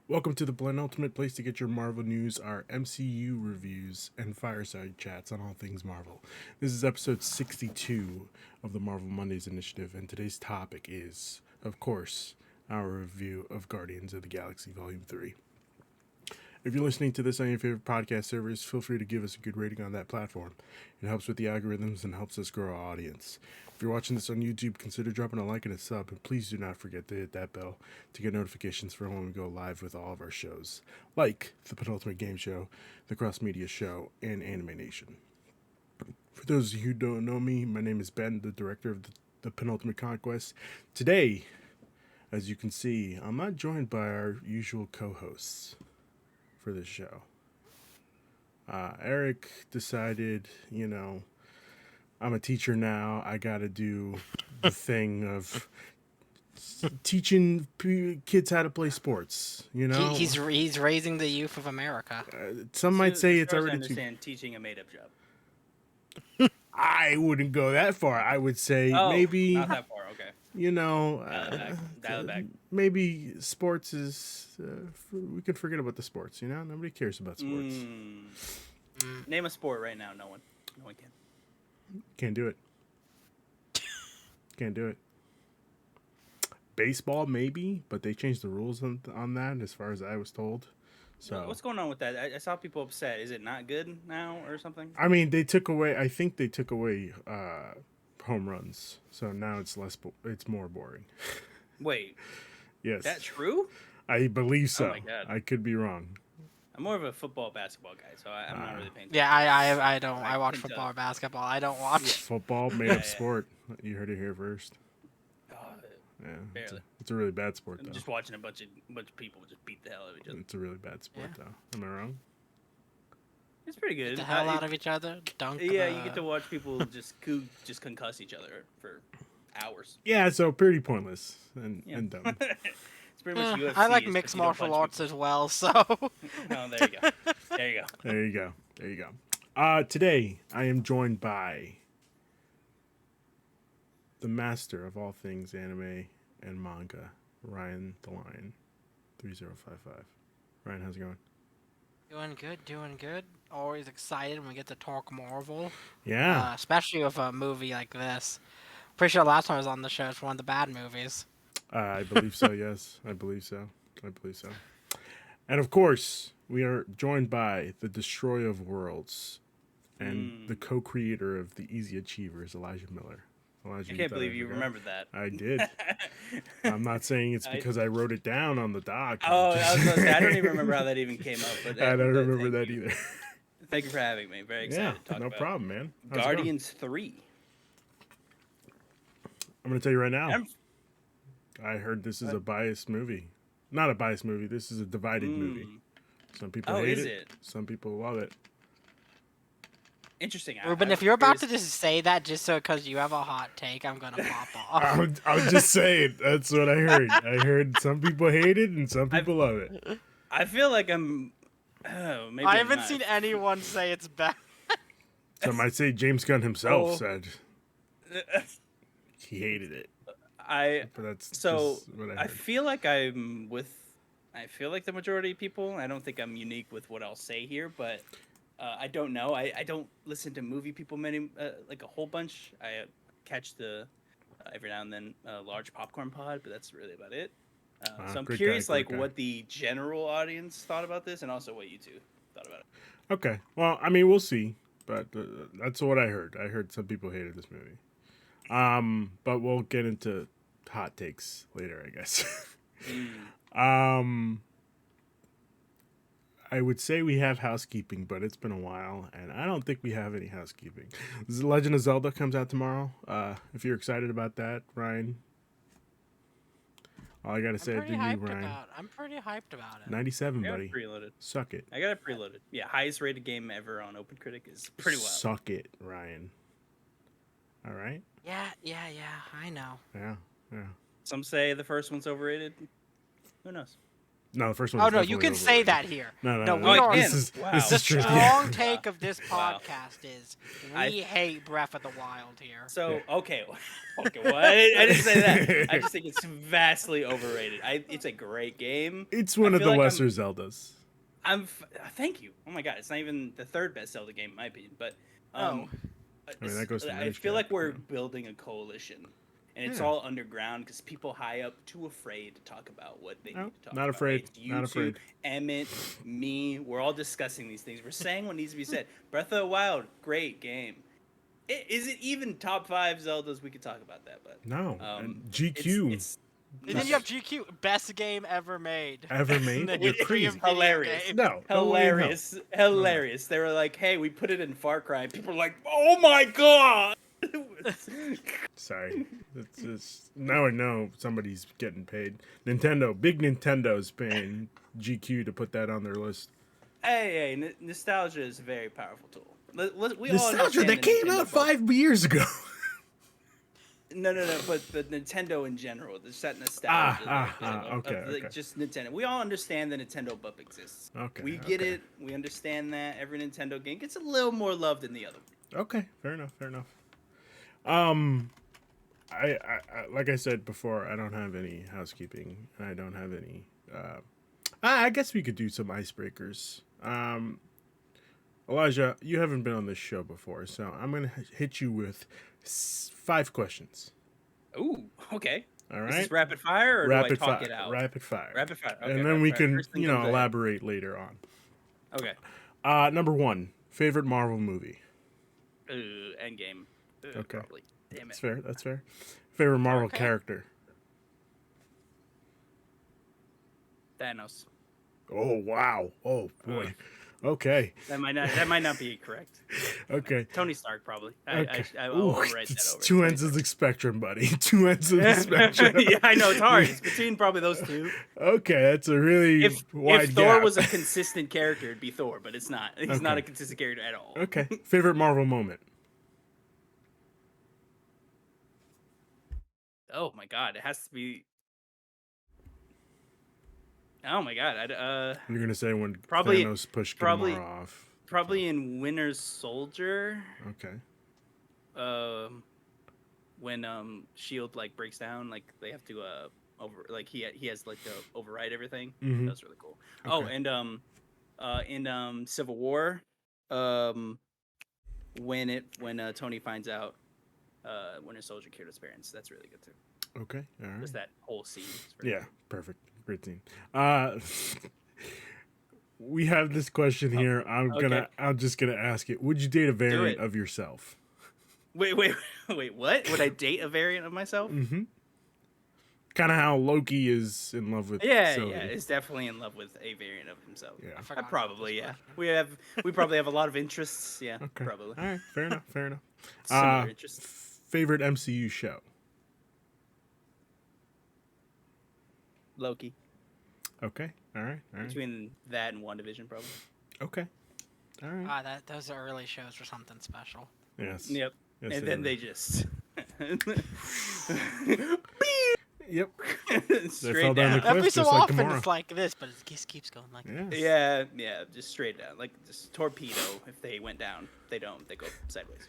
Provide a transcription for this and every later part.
Welcome to the Blend Ultimate place to get your Marvel news, our MCU reviews, and fireside chats on all things Marvel. This is episode 62 of the Marvel Mondays Initiative, and today's topic is, of course, our review of Guardians of the Galaxy Volume 3. If you're listening to this on your favorite podcast service, feel free to give us a good rating on that platform. It helps with the algorithms and helps us grow our audience. If you're watching this on YouTube, consider dropping a like and a sub, and please do not forget to hit that bell to get notifications for when we go live with all of our shows, like the Penultimate Game Show, the Cross Media Show, and Anime Nation. For those of you who don't know me, my name is Ben, the director of the Penultimate Conquest. Today, as you can see, I'm not joined by our usual co-hosts for this show. Eric decided, I'm a teacher now. I got to do the thing of teaching kids how to play sports. He's raising the youth of America. Some might say as it's far as I already too. understand, teaching a made-up job. I wouldn't go that far. I would say Oh, maybe not that far. Okay, dial it back. maybe sports is. We can forget about the sports. Nobody cares about sports. Name a sport right now. No one can. Can't do it. Can't do it. Baseball, maybe, but they changed the rules on that, as far as I was told. So What's going on with that? I saw people upset. Is it not good now or something? I mean, they took away. I think they took away home runs, so now it's less. It's more boring. Wait, Yes, is that true? I believe so. Oh my God. I could be wrong. I'm more of a football basketball guy, so I'm not really paying attention. Yeah, I don't. I watch can football tell. or basketball. I don't watch. Football, made up sport. You heard it here first. Oh, Yeah, barely. it's a really bad sport I'm though. just watching a bunch of people just beat the hell out of each other. It's a really bad sport Yeah. though. Am I wrong? It's pretty good. The hell out of each other. Dunk. Yeah, you get to watch people just concuss each other for hours. Yeah, so pretty pointless and dumb. It's pretty much UFC. I like is mixed just you don't martial punch arts people. as well. So Oh, there you go. There you go. There you go. There you go. Today I am joined by the master of all things anime and manga, Ryan the Lion, 3055. Ryan, how's it going? doing good, doing good. Always excited when we get to talk Marvel, Yeah, especially with a movie like this. Pretty sure last time I was on the show it's one of the bad movies. I believe so. Yes, I believe so. I believe so. And of course, we are joined by the Destroyer of Worlds and the co-creator of the Easy Achievers, Elijah Miller. Elijah, I can't thought believe you forgot? remembered that. I did. I'm not saying it's because I wrote it down on the doc. Oh, I was gonna say I don't even remember how that even came up. But I don't remember thank that you. either. Thank you for having me. Very excited Yeah, to talk no about problem, man. How's it going? Guardians 3. I'm going to tell you right now. I'm- I heard this is a biased movie. Not a biased movie. This is a divided movie. Some people Oh, hate is it. it? Some people love it. Interesting. Ruben, if you're about to just say that just so because you have a hot take, I'm gonna pop off. I was just saying. That's what I heard. I heard some people hate it and some people love it. I feel like I'm. Oh, maybe I I'm haven't not. seen anyone say it's bad. Some might say James Gunn himself Oh. said he hated it. I But that's so just what I I heard. feel like I'm with. I feel like the majority of people. I don't think I'm unique with what I'll say here, but I don't know. I don't listen to movie people many like a whole bunch. I catch the every now and then large popcorn pod, but that's really about it. So I'm great curious, guy, great like guy. what the general audience thought about this, and also what you two thought about it. Okay. Well, I mean, we'll see. But that's what I heard. I heard some people hated this movie. But we'll get into hot takes later, I guess. I would say we have housekeeping, but it's been a while, and I don't think we have any housekeeping. The Legend of Zelda comes out tomorrow. If you're excited about that, Ryan, all I gotta say to you, Ryan, I'm pretty hyped about it. 97, I got buddy. it preloaded. Suck it. I got it preloaded. Yeah, highest rated game ever on OpenCritic is pretty wild. Suck it, Ryan. All right. Yeah, I know. Yeah. Some say the first one's overrated. Who knows? No, the first one. Oh is no, you definitely can say overrated. that here. No. we are. This is Wow. this The is true. strong take of this Wow. podcast is I- we hate Breath of the Wild here. So okay, well, I didn't say that. I just think it's vastly overrated. It's a great game. It's one of feel the like lesser Zeldas. Thank you. Oh my god, it's not even the third best Zelda game in my opinion, but Oh. I mean, that goes to I Rage feel like Cap, we're yeah. building a coalition, and it's Yeah. all underground because people high up too afraid to talk about what they No, need to talk not about. afraid, It's you not two, afraid. Emmett, me. We're all discussing these things. We're saying what needs to be said. Breath of the Wild, great game. Is it even top 5 Zeldas? We could talk about that, but No, um, and GQ It's And then you have GQ, best game ever made. ever In made. the You're history of crazy. video Hilarious. games. No, no way in hell. Hilarious. They were like, "Hey, we put it in Far Cry." And people were like, "Oh my god!" Sorry, it's now I know somebody's getting paid. Big Nintendo's paying GQ to put that on their list. Hey, nostalgia is a very powerful tool. We all Nostalgia understand that the came Nintendo out bug. 5 years ago. No, but the Nintendo in general, there's that nostalgia. Okay. Just Nintendo. We all understand the Nintendo bump exists. Okay, We get okay. it. We understand that every Nintendo game gets a little more love than the other one. Okay, fair enough. I like I said before, I don't have any housekeeping. I don't have any. I guess we could do some icebreakers. Elijah, you haven't been on this show before, so I'm gonna hit you with 5 questions. Ooh, okay. All Is right. this rapid fire or Rapid do I talk fire. it out? Rapid fire. Rapid fire. Okay, and then rapid we fire. can, First thing comes ahead. elaborate later on. Okay. Number 1, favorite Marvel movie. Endgame. Okay. Probably. Damn it. That's fair. Favorite Marvel Okay. character. Thanos. Oh wow. Oh boy. Okay. That might not be correct. Okay. Tony Stark probably. Okay. I'll Ooh, overwrite it's that over. two ends of the spectrum, buddy. 2 ends of the spectrum. Yeah, I know it's hard. It's between probably those two. Okay, that's a really wide If Thor gap. was a consistent character, it'd be Thor, but it's not. He's not Okay. a consistent character at all. Okay. Favorite Marvel moment. Oh my god, it has to be. Oh my god, You're gonna say when Probably- Thanos pushed probably- Gamora off. probably in Winter Soldier. Okay. When Shield like breaks down, like they have to he has like to override everything. Mhm. That's really cool. Oh, Okay. and in Civil War, when Tony finds out Winter Soldier killed his parents, that's really good too. Okay. All right. Just that whole scene. is very Yeah. good. Perfect. Great scene. We have this question here. I'm just gonna ask it. Would you date a variant it. of yourself? Wait, what? Would I date a variant of myself? Mm-hmm. Kind of how Loki is in love with. Yeah, Sylvie. is definitely in love with a variant of himself. Yeah. I forgot about Probably, this yeah. question. We probably have a lot of interests. Yeah, Okay. probably. All right. Fair enough. Fair enough. Similar interests. Favorite MCU show. Loki. Okay. All right. All right. Between that and WandaVision, probably. Okay. All right. Those early shows were something special. Yes. Yep. Yes, And then were. they just Yep. straight fell down the down. cliff. Every so just like often Gamora. it's like this, but it just keeps going like this. Yes. Yeah, just straight down, like just torpedo. If they went down, they don't. They go sideways.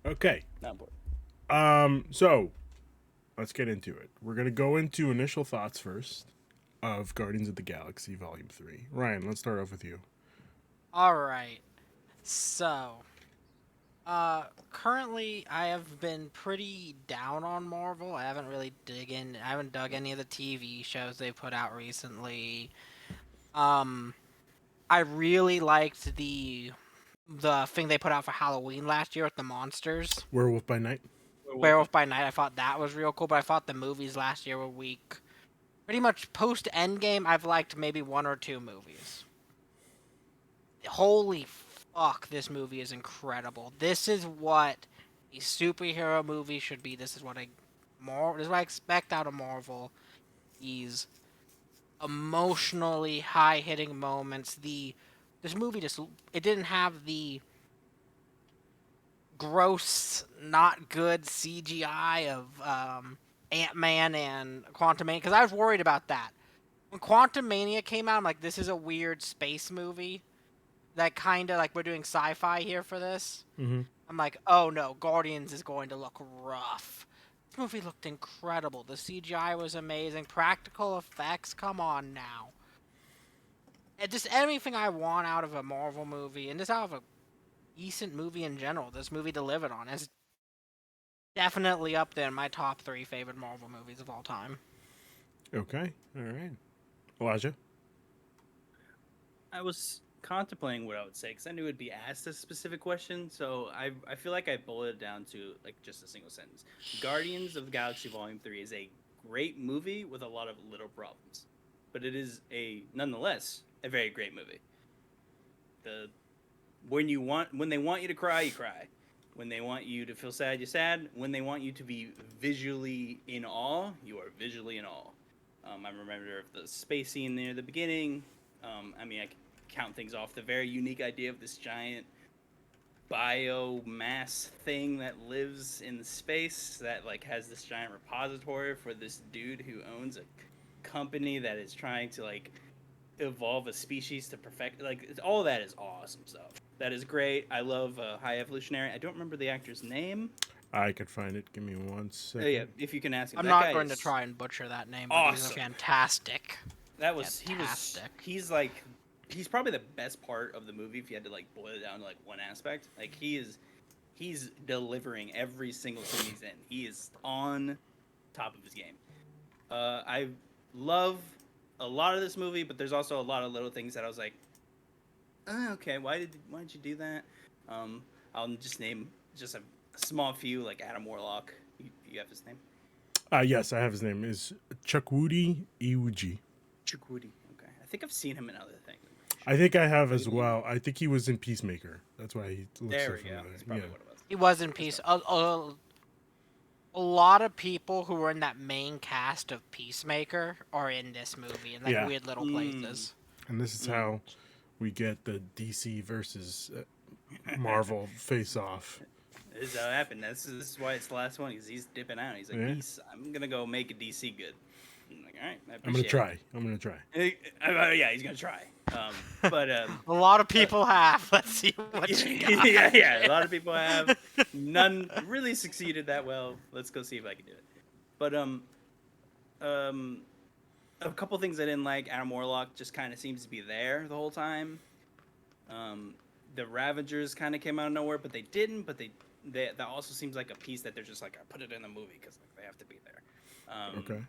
But Okay. not important. So let's get into it. We're gonna go into initial thoughts first of Guardians of the Galaxy Volume 3. Ryan, let's start off with you. All right. So, currently I have been pretty down on Marvel. I haven't really I haven't dug any of the TV shows they put out recently. I really liked the thing they put out for Halloween last year with the monsters. Werewolf by Night. Werewolf by Night, I thought that was real cool, but I thought the movies last year were weak. Pretty much post Endgame, I've liked maybe 1 or 2 movies. Holy fuck, this movie is incredible. This is what a superhero movie should be. This is what I expect out of Marvel. These emotionally high-hitting moments. This movie it didn't have the gross, not good CGI of Ant-Man and Quantumania, because I was worried about that. when Quantum Mania came out, I'm like, this is a weird space movie. That kind of like we're doing sci-fi here for this. Mm-hmm. I'm like, oh no, Guardians is going to look rough. This movie looked incredible. The CGI was amazing. Practical effects, come on now. And just anything I want out of a Marvel movie, and just out of a decent movie in general, this movie delivered on. It's definitely up there in my top 3 favorite Marvel movies of all time. Okay. All right. Elijah? I was contemplating what I would say because I knew it'd be asked a specific question. So I feel like I boiled it down to like just a single sentence. Guardians of the Galaxy Volume 3 is a great movie with a lot of little problems, but it is nonetheless a very great movie. When they want you to cry, you cry. When they want you to feel sad, you're sad. When they want you to be visually in awe, you are visually in awe. I remember the space scene near the beginning. I can count things off. The very unique idea of this giant biomass thing that lives in space that like has this giant repository for this dude who owns a company that is trying to like evolve a species to perfect. Like all of that is awesome stuff. That is great. I love High Evolutionary. I don't remember the actor's name. I could find it. Give me 1 second. Yeah, if you can ask him. I'm that not guy going to is try and butcher that name, but he's awesome. fantastic. Fantastic. He's probably the best part of the movie if you had to like boil it down to like one aspect. Like he's delivering every single scene he's in. He is on top of his game. I love a lot of this movie, but there's also a lot of little things that I was like, okay, why did you do that? I'll just name just a small few, like Adam Warlock. You have his name? Yes, I have his name. Is Chukwudi Iwuji. Chukwudi. Okay, I think I've seen him in other things. I think I have as well. I think he was in Peacemaker. That's why he looks There so we go. familiar. That's probably what it was. He was in Peace. A lot of people who were in that main cast of Peacemaker are in this movie in like weird little places. And this is how we get the DC versus Marvel face off. This is how it happened. This is why it's the last one. He's dipping out. He's like, I'm gonna go make a DC good. I'm like, all right, I'm gonna try. I'm gonna try. Yeah, he's gonna try. But a lot of people have. Let's see what you got. yeah. A lot of people have. None really succeeded that well. Let's go see if I can do it. But a couple things I didn't like. Adam Warlock just kind of seems to be there the whole time. The Ravagers kind of came out of nowhere, but they didn't. But that also seems like a piece that they're just like, I put it in the movie because like, they have to be there. Okay.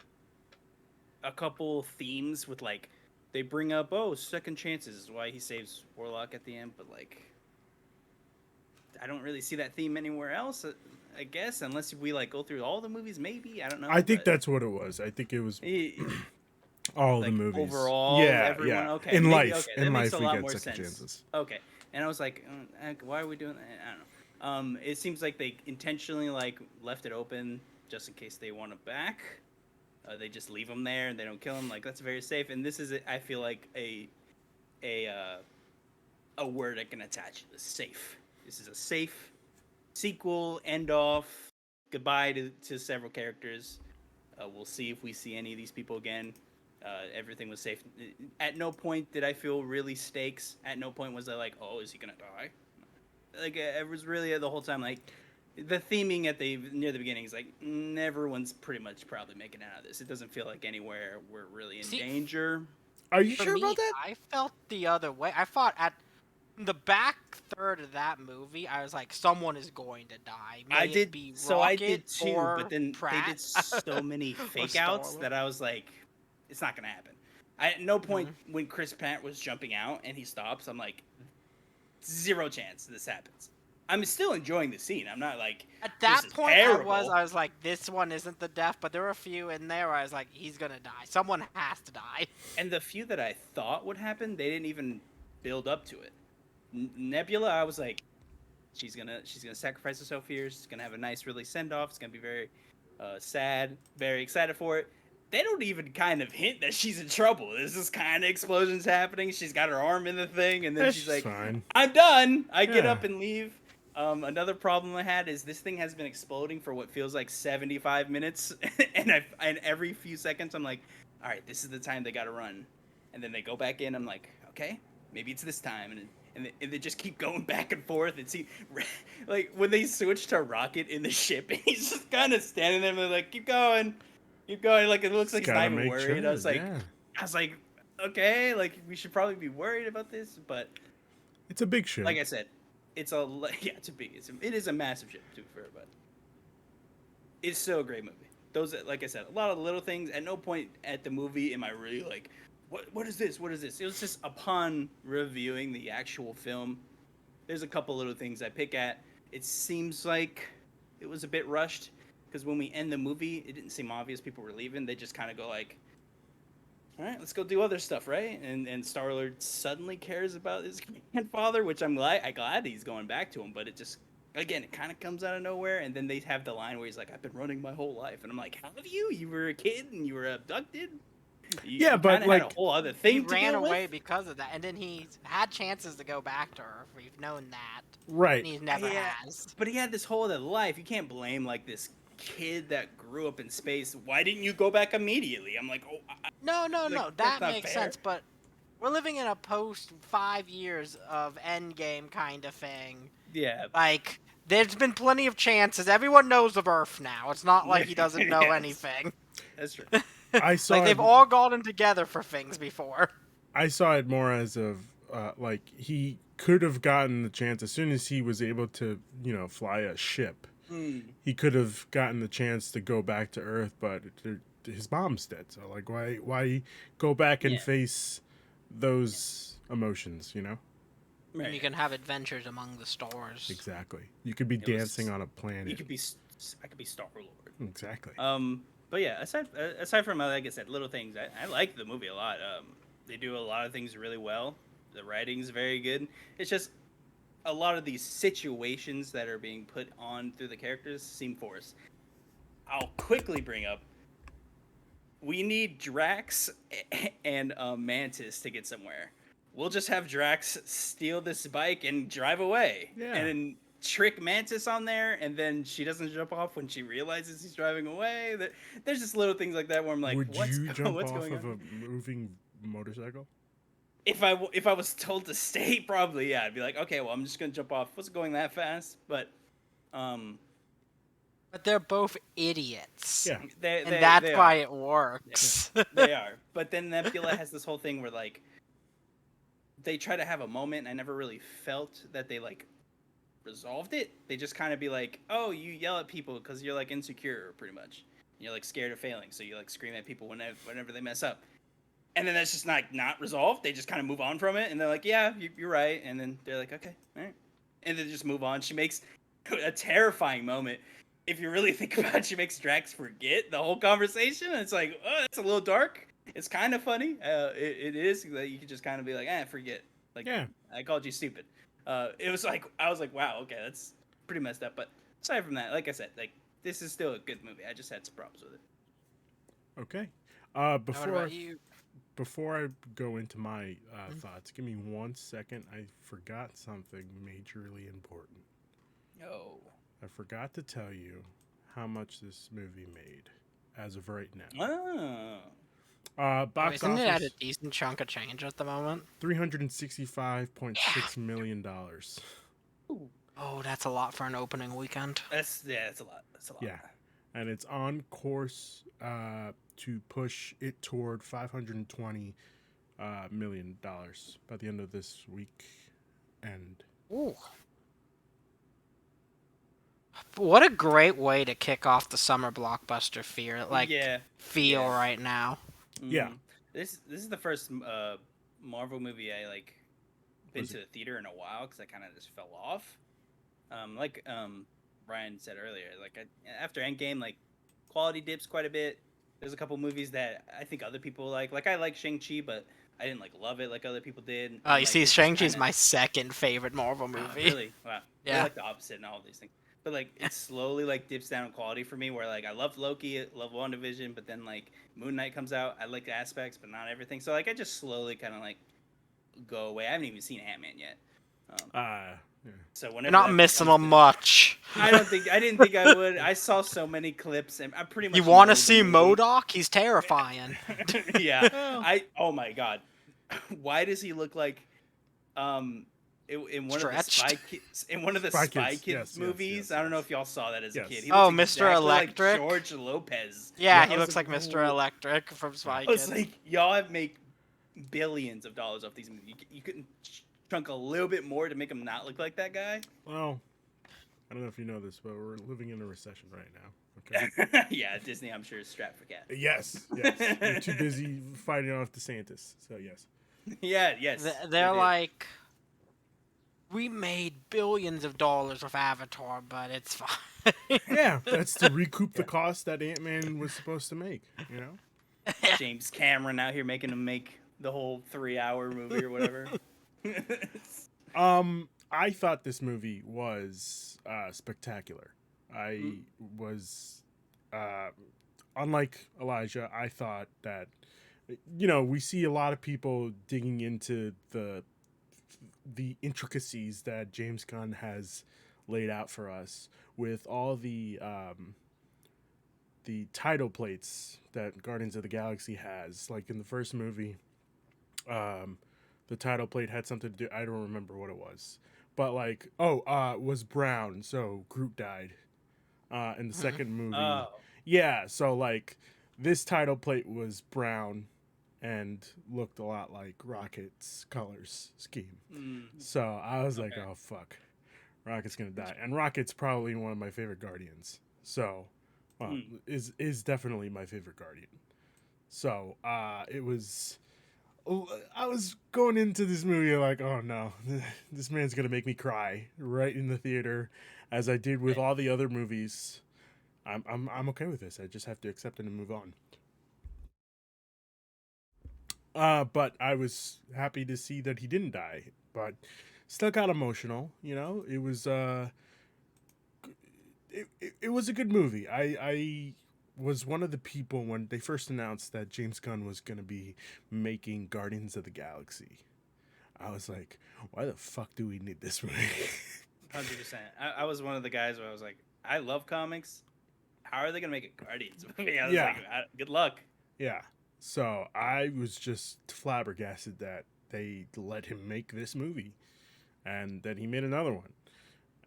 A couple themes with like they bring up second chances is why he saves Warlock at the end, but like I don't really see that theme anywhere else. I guess unless we like go through all the movies, maybe I don't know. I think that's what it was. I think it was all like the movies overall. Everyone, yeah. Okay, In maybe, life, okay, in makes life, a lot we more get second sense. chances. Okay, and I was like, why are we doing that? I don't know. It seems like they intentionally like left it open just in case they want it back. They just leave him there and they don't kill him. Like that's very safe. And this is, I feel like a word I can attach to this. Safe. This is a safe sequel. End off. Goodbye to several characters. We'll see if we see any of these people again. Everything was safe. At no point did I feel really stakes. At no point was I like, oh, is he gonna die? Like it was really the whole time like. The theming near the beginning is like everyone's pretty much probably making it out of this. It doesn't feel like anywhere we're really in danger. Are you For sure me, about that? I felt the other way. I thought at the back third of that movie, I was like, someone is going to die. I did, be so I Rocket did too, or but then Pratt. they did so many fake outs Star-Lord. that I was like, it's not gonna happen. At no point when Chris Pratt was jumping out and he stops, I'm like, zero chance this happens. I'm still enjoying the scene. I'm not like at that this is point. terrible. I was like, this one isn't the death, but there were a few in there where I was like, he's gonna die. Someone has to die. And the few that I thought would happen, they didn't even build up to it. Nebula, I was like, she's gonna sacrifice herself here. She's gonna have a nice, really send off. It's gonna be very sad. Very excited for it. They don't even kind of hint that she's in trouble. There's this kind of explosions happening. She's got her arm in the thing, and then she's like, fine. "I'm done." I get up and leave. Another problem I had is this thing has been exploding for what feels like 75 minutes, and every few seconds I'm like, all right, this is the time they got to run, and then they go back in. I'm like, okay, maybe it's this time, and they just keep going back and forth. And see, like when they switch to Rocket in the ship, and he's just kind of standing there, and they're like, keep going, keep going. Like it looks like he's not even worried. Sure, I was like, okay, like we should probably be worried about this, but it's a big ship. like I said, it's a big, it is a massive ship to be fair, but it's still a great movie. Those, like I said, a lot of little things. At no point at the movie am I really like, what is this? What is this? It was just upon reviewing the actual film, there's a couple little things I pick at. It seems like it was a bit rushed because when we end the movie, it didn't seem obvious people were leaving. They just kind of go like, all right, let's go do other stuff, right? And Star-Lord suddenly cares about his grandfather, which I'm glad he's going back to him, but it just, again, it kind of comes out of nowhere, and then they have the line where he's like, I've been running my whole life, and I'm like, have you? You were a kid and you were abducted? Yeah, but like had a whole other thing He to ran deal away with? because of that, and then he's had chances to go back to Earth. We've known that. right. And he never Yeah. has. But he had this whole other life. You can't blame like this kid that grew up in space. Why didn't you go back immediately? I'm like, oh, No, Like, that that's not makes fair. sense, but we're living in a post 5 years of Endgame kind of thing. yeah. Like, there's been plenty of chances. Everyone knows of Earth now. It's not like he doesn't know Yes. anything. That's true. I saw Like, they've it, all gotten together for things before. I saw it more as of like he could have gotten the chance as soon as he was able to, fly a ship. He could have gotten the chance to go back to Earth, but his mom's dead. So like, why go back and Yeah. face those emotions? Right. You can have adventures among the stars. Exactly. You could be was- dancing on a planet. You could be. I could be Star Lord. Exactly. But yeah, aside from like I said, little things, I like the movie a lot. They do a lot of things really well. The writing's very good. It's just a lot of these situations that are being put on through the characters seem forced. I'll quickly bring up. We need Drax and Mantis to get somewhere. We'll just have Drax steal this bike and drive away. Yeah. And then trick Mantis on there, and then she doesn't jump off when she realizes he's driving away. There's just little things like that where I'm like, Would what's, you jump what's off going of on? a moving motorcycle? If I was told to stay, probably, yeah. I'd be like, okay, well, I'm just going to jump off. What's going that fast? But, But they're both idiots. Yeah. And that's why it works. They are. But then Nebula has this whole thing where, like, they try to have a moment, and I never really felt that they, like, resolved it. They just kind of be like, oh, you yell at people because you're, like, insecure, pretty much. You're, like, scared of failing, so you, like, scream at people whenever they mess up. And then that's just not resolved. They just kind of move on from it, and they're like, yeah, you're right. And then they're like, okay, all right. And then just move on. She makes a terrifying moment. If you really think about it, she makes Drax forget the whole conversation. And it's like, oh, it's a little dark. It's kind of funny. It is that you can just kind of be like, forget. Like, Yeah. I called you stupid. It was like, I was like, wow, okay, that's pretty messed up. But aside from that, like I said, like, this is still a good movie. I just had some problems with it. Okay. What about you? Before I go into my thoughts, give me 1 second. I forgot something majorly important. Oh. I forgot to tell you how much this movie made as of right now. Oh. Box Isn't it at a office decent chunk of change at the moment? $365.6 million. Oh, that's a lot for an opening weekend. That's a lot. That's a lot. Yeah, and it's on course to push it toward $520 million by the end of this week. And Ooh. What a great way to kick off the summer blockbuster feel Yeah. right now. Yeah. This is the first Marvel movie I like been Was to the theater in a while because I kind of just fell off. Ryan said earlier, like after Endgame, like quality dips quite a bit. There's a couple movies that I think other people like. Like I like Shang-Chi, but I didn't like love it like other people did. Oh, you Like, see, it's just Shang-Chi's kinda- my second favorite Marvel Oh, movie. really? Wow. Yeah. They're like the opposite in all of these things. But like it slowly like dips down in quality for me where like I love Loki, love WandaVision, but then like Moon Knight comes out, I like the aspects but not everything. So like I just slowly kind of like go away. I haven't even seen Ant-Man yet. So You're whenever not that missing comes on to- much. I didn't think I would. I saw so many clips, and I pretty much. You want know to the see movie. MODOK? He's terrifying. Yeah. Well, Oh my god. Why does he look like in one of the Stretched. Spy Spy Kids. Kids Yes, movies? yes, I don't know yes. if y'all saw that as a Yes. kid. He Oh, looks Mr. exactly like Electric? George Lopez. Yeah, I he was looks like like, Mr. oh. Electric from Spy I was Kids. like, y'all have make billions of dollars off these movies. You couldn't chunk a little bit more to make him not look like that guy? Well, I don't know if you know this, but we're living in a recession right now. Okay. Yeah, Disney, I'm sure, is strapped for cash. Yes. They're too busy fighting off DeSantis. So yes. Yeah, yes. They're they did. like, we made billions of dollars with Avatar, but it's fine. Yeah, that's to recoup the cost that Ant-Man was supposed to make. You know. James Cameron out here making him make the whole 3-hour movie or whatever. I thought this movie was spectacular. I was, unlike Elijah, I thought that, we see a lot of people digging into the intricacies that James Gunn has laid out for us with all the title plates that Guardians of the Galaxy has. Like in the first movie, the title plate had something to do. I don't remember what it was, but like, it was brown, so Groot died. In the second movie, Oh. yeah. So like, this title plate was brown, and looked a lot like Rocket's colors scheme. So I was like, oh fuck, Rocket's gonna die, and Rocket's probably one of my favorite Guardians. So, is definitely my favorite Guardian. So it was. I was going into this movie like, oh no, this man's gonna make me cry right in the theater, as I did with all the other movies. I'm okay with this. I just have to accept it and move on. But I was happy to see that he didn't die, but still got emotional. It was it was a good movie. I was one of the people when they first announced that James Gunn was going to be making Guardians of the Galaxy. I was like, why the fuck do we need this movie? 100%. I was one of the guys where I was like, I love comics. How are they going to make a Guardians movie? I was like, good luck. Yeah. So I was just flabbergasted that they let him make this movie, and then he made another one.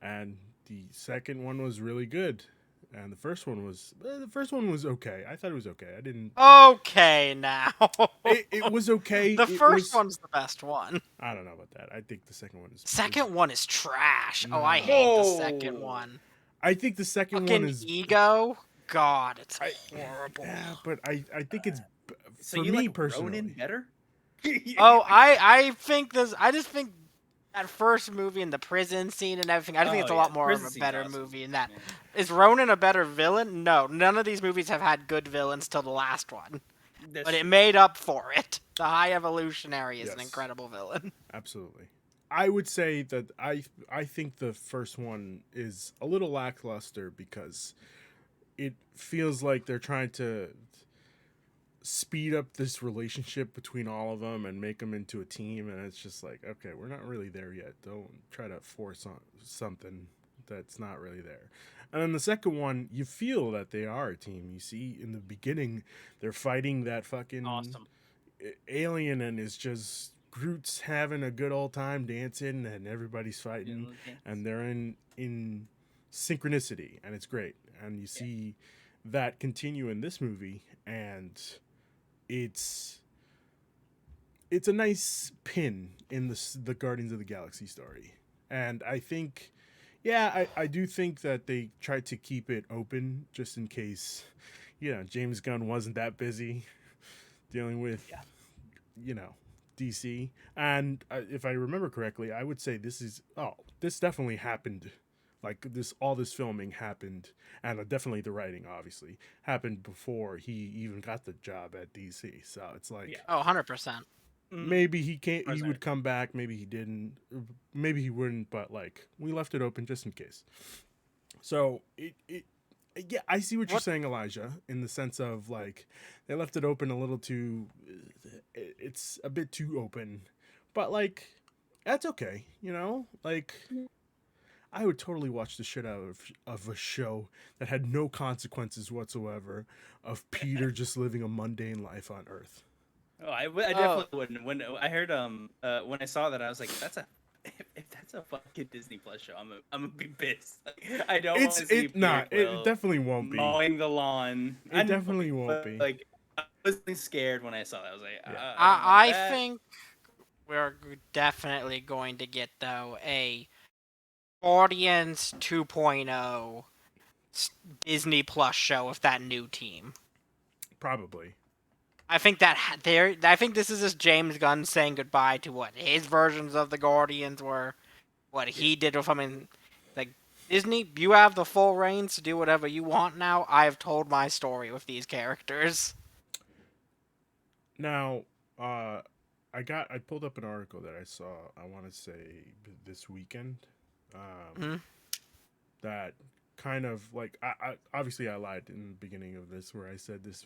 And the second one was really good. And the first one was okay. I thought it was okay. I didn't. Okay, now. It was okay. The first one's the best one. I don't know about that. I think the second one is. Second one is trash. Oh, I No. hate the second one. I think the second Fucking one is. Ego. God, it's horrible. Yeah, but I think it's So for you me like personally. Ronin better? Oh, I think this. I just think that first movie and the prison scene and everything. I think it's a lot more of a better movie in that. Yeah. Is Ronan a better villain? No, none of these movies have had good villains till the last one. But it made up for it. The High Evolutionary is an incredible villain. Absolutely. I would say that I think the first one is a little lackluster because it feels like they're trying to speed up this relationship between all of them and make them into a team, and it's just like, okay, we're not really there yet. Don't try to force on something that's not really there. And then the second one, you feel that they are a team. You see in the beginning they're fighting that fucking Awesome. alien, and it's just Groot's having a good old time dancing, and everybody's fighting, and they're in synchronicity, and it's great. And you see that continue in this movie, and it's a nice pin in the Guardians of the Galaxy story. And I think, I do think that they tried to keep it open just in case, James Gunn wasn't that busy dealing with, DC. And if I remember correctly, I would say this definitely happened. Like all this filming happened, and definitely the writing, obviously, happened before he even got the job at DC. So it's like, Oh, 100%. maybe he would come back, maybe he didn't, maybe he wouldn't, but like we left it open just in case. So I see what you're saying, Elijah, in the sense of like they left it open a little too. It's a bit too open, but like that's okay, like. I would totally watch the shit out of a show that had no consequences whatsoever of Peter just living a mundane life on Earth. Oh, I Oh, definitely wouldn't. When I heard when I saw that, I was like, if that's a fucking Disney Plus show, I'm gonna be pissed. Like, I don't want to see Peter It Quill definitely won't be. mowing the lawn. I It know, definitely won't but be. like I was scared when I saw that. I was like, Yeah. I don't want I that. think we're definitely going to get though a Guardians 2.0 Disney Plus show with that new team. Probably. I think I think this is just James Gunn saying goodbye to what his versions of the Guardians were, what he did with them. And like Disney, you have the full reins to do whatever you want now. I have told my story with these characters. Now, I pulled up an article that I saw. I want to say this weekend. Hmm? That kind of like I obviously I lied in the beginning of this where I said this.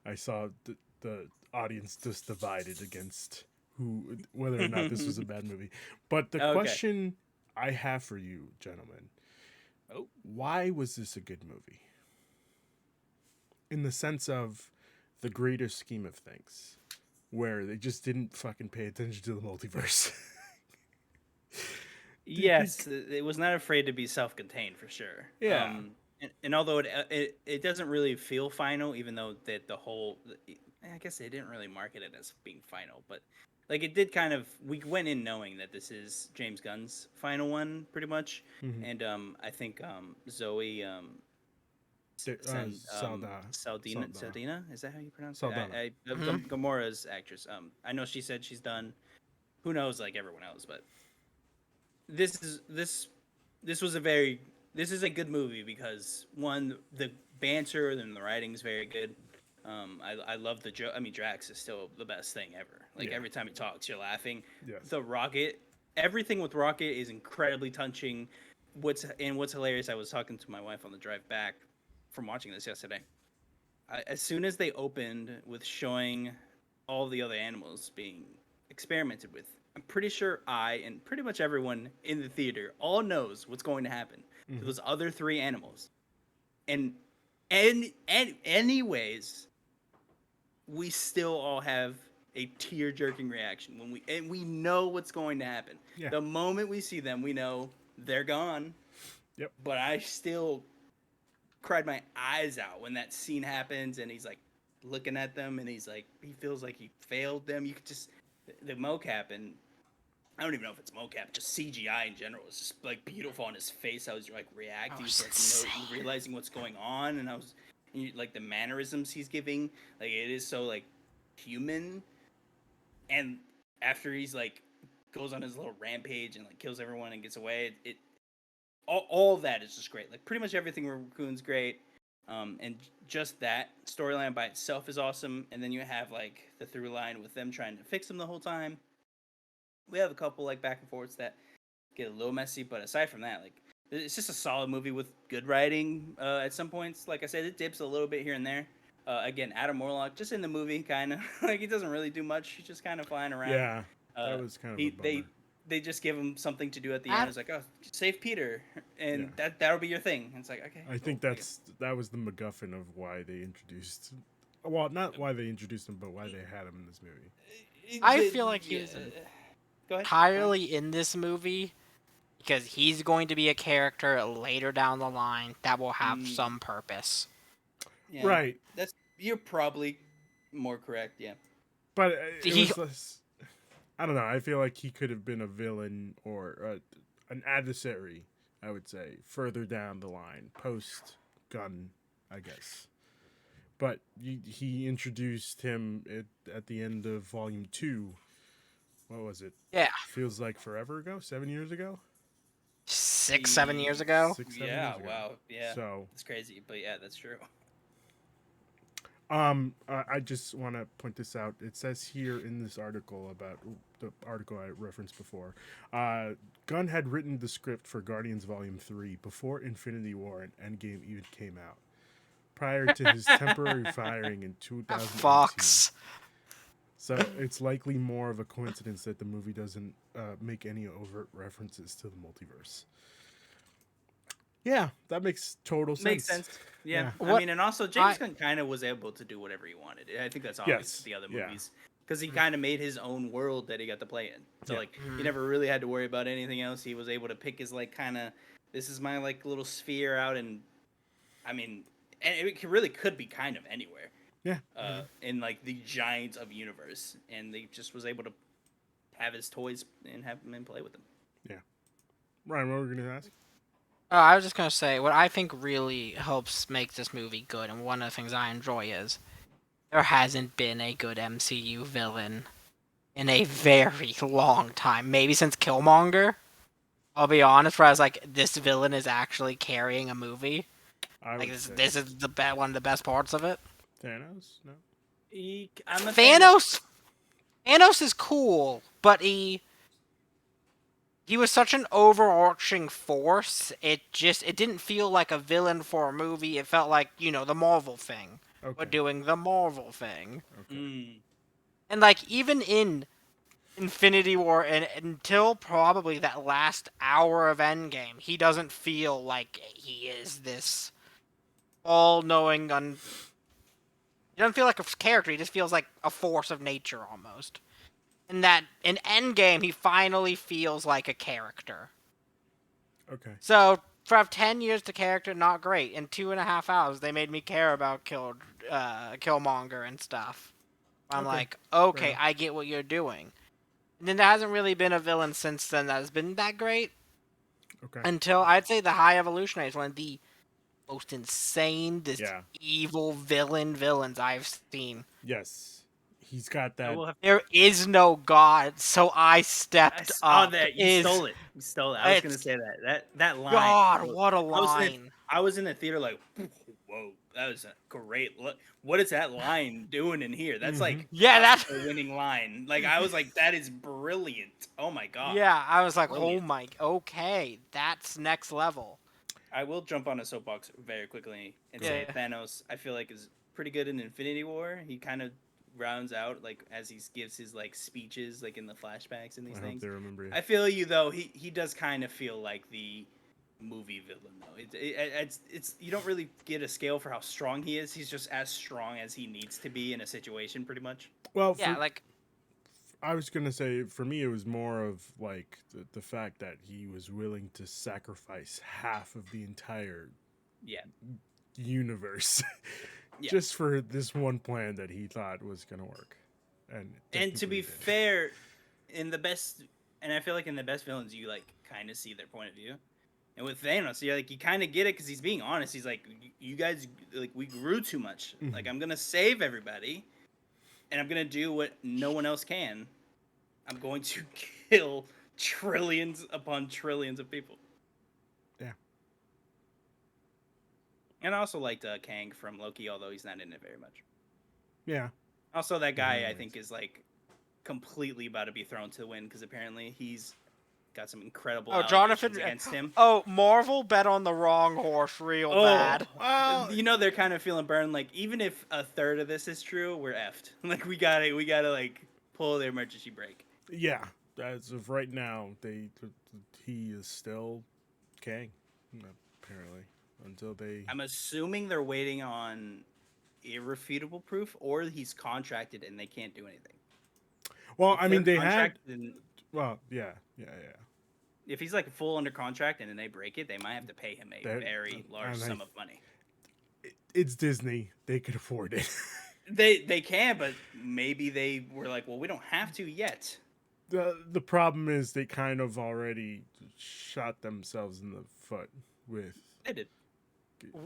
I saw the audience just divided against who whether or not this was a bad movie. But the Okay. question I have for you, gentlemen, Oh. why was this a good movie? In the sense of the greater scheme of things, where they just didn't fucking pay attention to the multiverse. Yes, it was not afraid to be self-contained for sure. Yeah. And although it doesn't really feel final, even though that the whole, I guess they didn't really market it as being final, but like it did kind of. We went in knowing that this is James Gunn's final one, pretty much, Mm-hmm. and I think Zoe Salda, Salda, Saldina, is that how you pronounce it? Saldana. Hmm? Gamora's actress. I know she said she's done. Who knows, like everyone else, but this is this was a very this is a good movie because one, the banter and the writing is very good. I love the joke. I mean, Drax is still the best thing ever. Like Yeah. every time he talks, you're laughing. Yes. The Rocket, everything with Rocket is incredibly touching. What's hilarious? I was talking to my wife on the drive back from watching this yesterday. As soon as they opened with showing all the other animals being experimented with, I'm pretty sure I and pretty much everyone in the theater all knows what's going to happen to Mm-hmm. those other three animals. And anyways, we still all have a tear jerking reaction when we know what's going to happen. Yeah. The moment we see them, we know they're gone. Yep. But I still cried my eyes out when that scene happens and he's like looking at them and he's like he feels like he failed them. You could just the mocap, and I don't even know if it's mocap, just CGI in general. It's just like beautiful on his face. I was like reacting to like, realizing what's going on, and I was like the mannerisms he's giving, like it is so like human. And after he's like goes on his little rampage and like kills everyone and gets away, it all of that is just great. Like pretty much everything Raccoon's great. And just that storyline by itself is awesome. And then you have like the through line with them trying to fix him the whole time. We have a couple like back and forths that get a little messy, but aside from that, like it's just a solid movie with good writing. At some points, like I said, it dips a little bit here and there. Again, Adam Warlock just in the movie, kind of like he doesn't really do much. He's just kind of flying around. Yeah. That was kind of a bummer. They just give him something to do at the end. It's like, oh, save Peter, and Yeah. that'll be your thing. And it's like, okay. I think that was the MacGuffin of why they introduced. Well, not why they introduced him, but why they had him in this movie. I feel like he's Go ahead. entirely in this movie because he's going to be a character later down the line that will have some purpose. Yeah, Right. You're probably more correct. Yeah. But it was less. I don't know. I feel like he could have been a villain or an adversary, I would say, further down the line, post Gun, I guess. But he introduced him at the end of Volume 2. What was it? Yeah. Feels like forever ago? 7 years ago? 6-7 years ago. 6-7 years ago. Wow. Yeah. So it's crazy, but yeah, that's true. I just want to point this out. It says here in this article about the article I referenced before, Gunn had written the script for Guardians Volume 3 before Infinity War and Endgame even came out, prior to his temporary firing in 2018. Fox. So it's likely more of a coincidence that the movie doesn't make any overt references to the multiverse. Yeah, that makes total sense. Makes sense. Yeah. Yeah. I What mean, and also James Gunn kind of was able to do whatever he wanted. I think that's obvious Yes. with the other Yeah. movies because he kind of made his own world that he got to play in. So Yeah. like he never really had to worry about anything else. He was able to pick his like kind of this is my like little sphere out, and I mean, and really could be kind of anywhere. Yeah. In like the giant of universe, and they just was able to have his toys and have him and play with them. Yeah. Ryan, what were we gonna ask? I was just gonna say what I think really helps make this movie good, and one of the things I enjoy is there hasn't been a good MCU villain in a very long time, maybe since Killmonger. I'll be honest, where I was like, this villain is actually carrying a movie. I Like would this, say this is one of the best parts of it. Thanos. No. I'm a fan of- Thanos is cool, but he was such an overarching force. It didn't feel like a villain for a movie. It felt like, the Marvel thing. Okay. We're doing the Marvel thing. Mm. And like even in Infinity War and until probably that last hour of Endgame, he doesn't feel like he is this all-knowing he doesn't feel like a character. He just feels like a force of nature almost. And that in Endgame, he finally feels like a character. Okay. So for 10 years, the character not great. In 2.5 hours, they made me care about Killmonger and stuff. I'm Okay. like, okay, enough. I get what you're doing. And then there hasn't really been a villain since then that has been that great. Okay. Until I'd say the High Evolutionary is one of the most insane, Yeah. evil villains I've seen. Yes. He's got I that. will have There is no God, so I stepped saw up. that. You stole it. You stole it. I was gonna It's- say that line. God, what a was in line. I was in the theater like, whoa, that was a great look. What is that line doing in here? That's like Yeah, that's a winning line. Like I was like, that is brilliant. Oh my god. yeah. I was like, Brilliant. oh my, okay, that's next level. I will jump on a soapbox very quickly and say Yeah. Thanos. I feel like is pretty good in Infinity War. He kind of rounds out like as he gives his like speeches like in the flashbacks and these I hope things. they remember you. I feel you though. He does kind of feel like the movie villain though. It's you don't really get a scale for how strong he is. He's just as strong as he needs to be in a situation, pretty much. Well, Yeah, like I was gonna say for me it was more of like the fact that he was willing to sacrifice half of the entire Yeah. universe Yeah. just for this one plan that he thought was gonna work. And To be technically did. fair, in the best, and I feel like in the best villains, you like kind of see their point of view. And with Thanos, you kind of get it because he's being honest. He's like, you guys, like, we grew too much. Mhm. Like, I'm gonna save everybody, and I'm gonna do what no one else can. I'm going to kill trillions upon trillions of people. Yeah. And I also liked Kang from Loki, although he's not in it very much. Yeah. Also, that guy I Anyways. think is like completely about to be thrown to the wind because apparently he's got some incredible Jonathan allegations against him. Oh, Marvel bet on the wrong horse real bad. Well, You know they're kind of feeling burned. Like even if a third of this is true, we're effed. Like we gotta like pull the emergency brake. yeah. As of right now, he is still Kang, apparently, until they. I'm assuming they're waiting on irrefutable proof, or he's contracted and they can't do anything. Well, If I mean, they're they had. contracted and- Well, yeah. If he's like full under contract and then they break it, they might have to pay him a That- very large and I- sum of money. It's Disney; they could afford it. They can, but maybe they were like, well, we don't have to yet. The problem is they kind of already shot themselves in the foot with They did.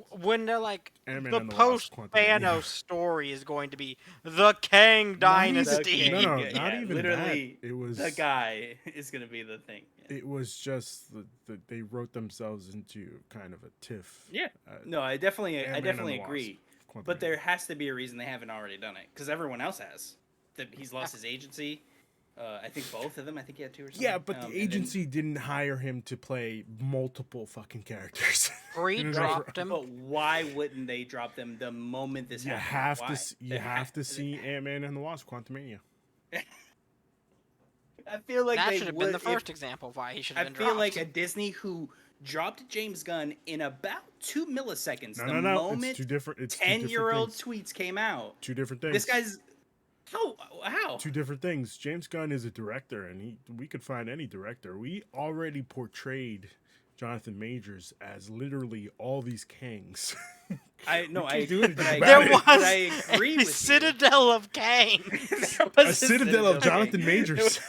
When they're like, Ant-Man the and the Wasp post Quantumania. Thanos story is going to be the Kang Dynasty. No, no, Yeah, not yeah, even literally, that. It was The guy is gonna be the thing. Yeah. It was just that they wrote themselves into kind of a tiff. Yeah. at No, I definitely Ant-Man and definitely the Wasp agree. Quantumania. But there has to be a reason they haven't already done it because everyone else has. That he's lost his agency. I think both of them. I think he had 2 or something. Yeah, but and the then- agency didn't hire him to play multiple fucking characters. Bree You know, dropped him. But why wouldn't they drop them the moment this You happened? have Why? to you They have to they see Ant-Man and the Wasp Quantumania. I feel like That they should have would, been the if- first example of why he should I have been feel dropped. like a Disney who dropped James Gunn in about 2 milliseconds. No, The no, no. It's moment two different. It's 10-year-old tweets came out. Two different things. This guy's how? Two different things. James Gunn is a director, and we could find any director. We already portrayed Jonathan Majors as literally all these Kangs. I do anything about There it. was I agree a with you. citadel of Kang. There was A citadel of Jonathan Majors.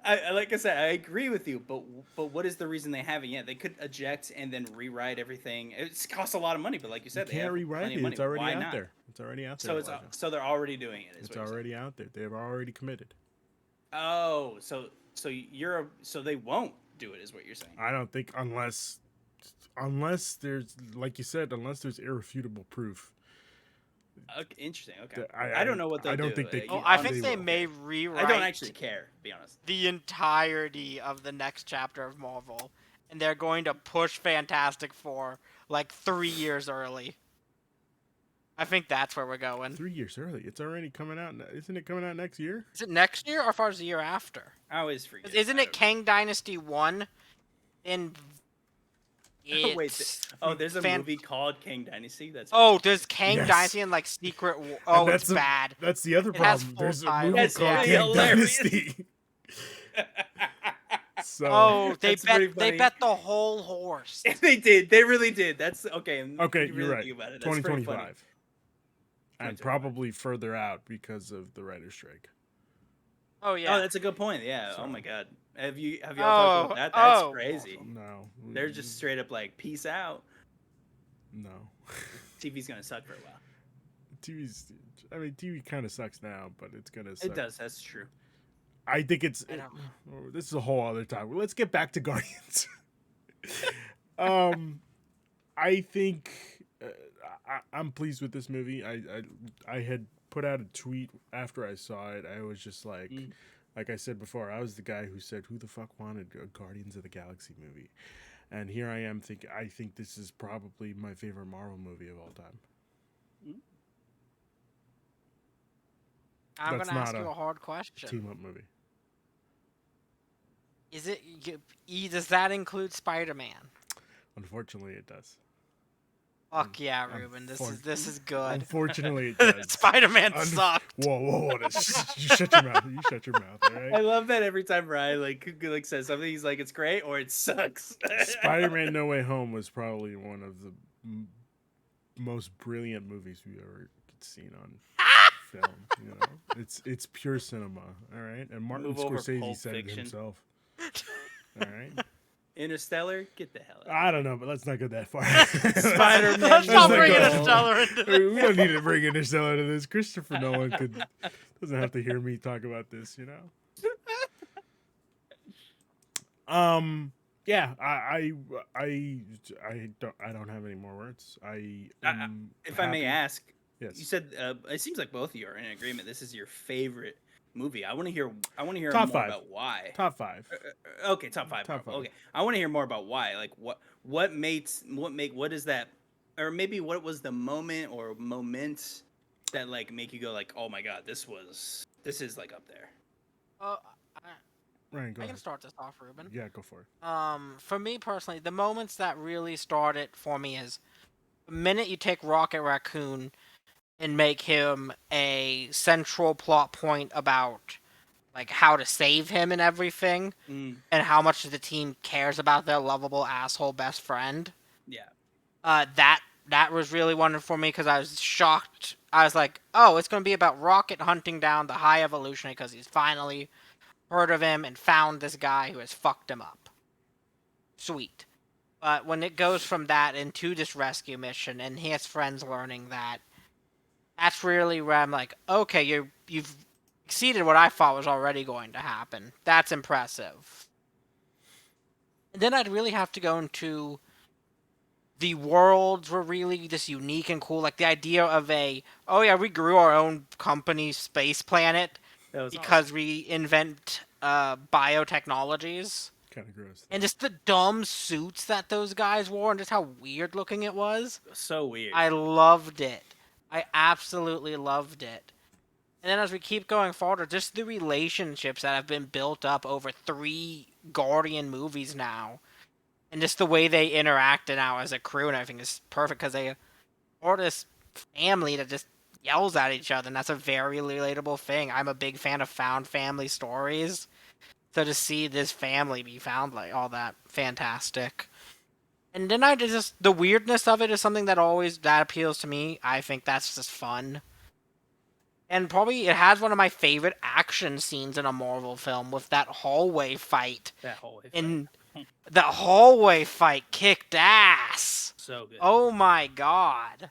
I like I said, I agree with you, but what is the reason they haven't yet? They could eject and then rewrite everything. It costs a lot of money, but like you said, You they can't have rewrite plenty it. of money. It's already Why out not? there. It's already out there. So it's Elijah. so they're already doing it. It's already out there. They've already committed. Oh, so they won't do it, is what you're saying? I don't think unless there's, like you said, unless there's irrefutable proof. Okay, interesting. Okay, I I don't know what they'll I don't do. think they- Oh, You I honestly think they will. may I rewrite don't actually care, to be honest. the entirety of the next chapter of Marvel, and they're going to push Fantastic Four like 3 years early. I think that's where we're going. 3 years early. It's already coming out. Isn't it coming out next year? Is it next year or far as the year after? I always forget. 'Cause isn't it Kang Dynasty 1? And Oh, wait, it's... there's a movie called Kang Dynasty. That's Oh, there's Kang Yes. Dynasty and like Secret War. And Oh, that's it's bad. That's the other It has problem. full There's a titles. movie That's called really King hilarious. Dynasty. So Oh, they That's pretty bet funny. the whole horse. They did. They really did. That's okay. okay, you you're really right. think about it. That's pretty funny. 2025, and 2025. probably further out because of the writer's strike. Oh yeah. Oh, that's a good point. Yeah. So- Oh my god. Have y'all talked about that? That's oh. crazy. No, They're just straight up like, peace out. no. TV's gonna suck for a while. TV kind of sucks now, but it's gonna suck. It does. That's true. I think it's. I don't- This is a whole other time. Let's get back to Guardians. I think I'm pleased with this movie. I had put out a tweet after I saw it. I was just like, like I said before, I was the guy who said, "Who the fuck wanted a Guardians of the Galaxy movie?" And here I am thinking, I think this is probably my favorite Marvel movie of all time. I'm That's gonna ask not you a a hard question. Team up movie. Is it? Does that include Spider-Man? Unfortunately, it does. Fuck yeah, Ruben. This is good. Unfortunately, it does. Spider-Man sucked. Whoa! You shut your mouth. You shut your mouth. All I right. love that every time Ryan like says something, he's like, it's great or it sucks. Spider-Man: No Way Home was probably one of the most brilliant movies we've ever seen on film. You know, it's pure cinema. All right, and Martin Move over, Scorsese Pulp said it Fiction. himself. All right. Interstellar, get the hell out. I don't know, but let's not go that far. Spider-Man. Let's not Let's bring not go- Interstellar into this. We don't need to bring Interstellar into this. Christopher Nolan doesn't have to hear me talk about this, you know. Yeah, I don't have any more words. If I may ask, yes. you said it seems like both of you are in agreement. This is your favorite movie. I want to hear Top more five. about why. Top 5. Okay, top five. Top five. Okay, I want to hear more about why. Like what is that, or maybe what was the moment or moments that like make you go like, oh my god, this is like up there. Ryan, go I ahead. can start this off, Ruben. Yeah, go for it. For me personally, the moments that really started for me is the minute you take Rocket Raccoon and make him a central plot point about like how to save him and everything, and how much the team cares about their lovable asshole best friend. Yeah. That was really wonderful for me because I was shocked. I was like, oh, it's going to be about Rocket hunting down the High Evolutionary because he's finally heard of him and found this guy who has fucked him up. Sweet. But when it goes from that into this rescue mission and his friends learning that, that's really where I'm like, okay, you've exceeded what I thought was already going to happen. That's impressive. And then I'd really have to go into the worlds were really just unique and cool. Like the idea of we grew our own company space planet That was because we invent biotechnologies. Kind of gross. And just the dumb suits that those guys wore and just how weird looking it was. so weird. I loved it. I absolutely loved it. And then as we keep going forward, just the relationships that have been built up over 3 Guardian movies now. And just the way they interact now as a crew and everything is perfect because they are this family that just yells at each other, and that's a very relatable thing. I'm a big fan of found family stories, so to see this family be found like all that fantastic. And then I just the weirdness of it is something that appeals to me. I think that's just fun. And probably it has one of my favorite action scenes in a Marvel film with that hallway fight. That whole fight. And the hallway fight kicked ass. So good. Oh my god.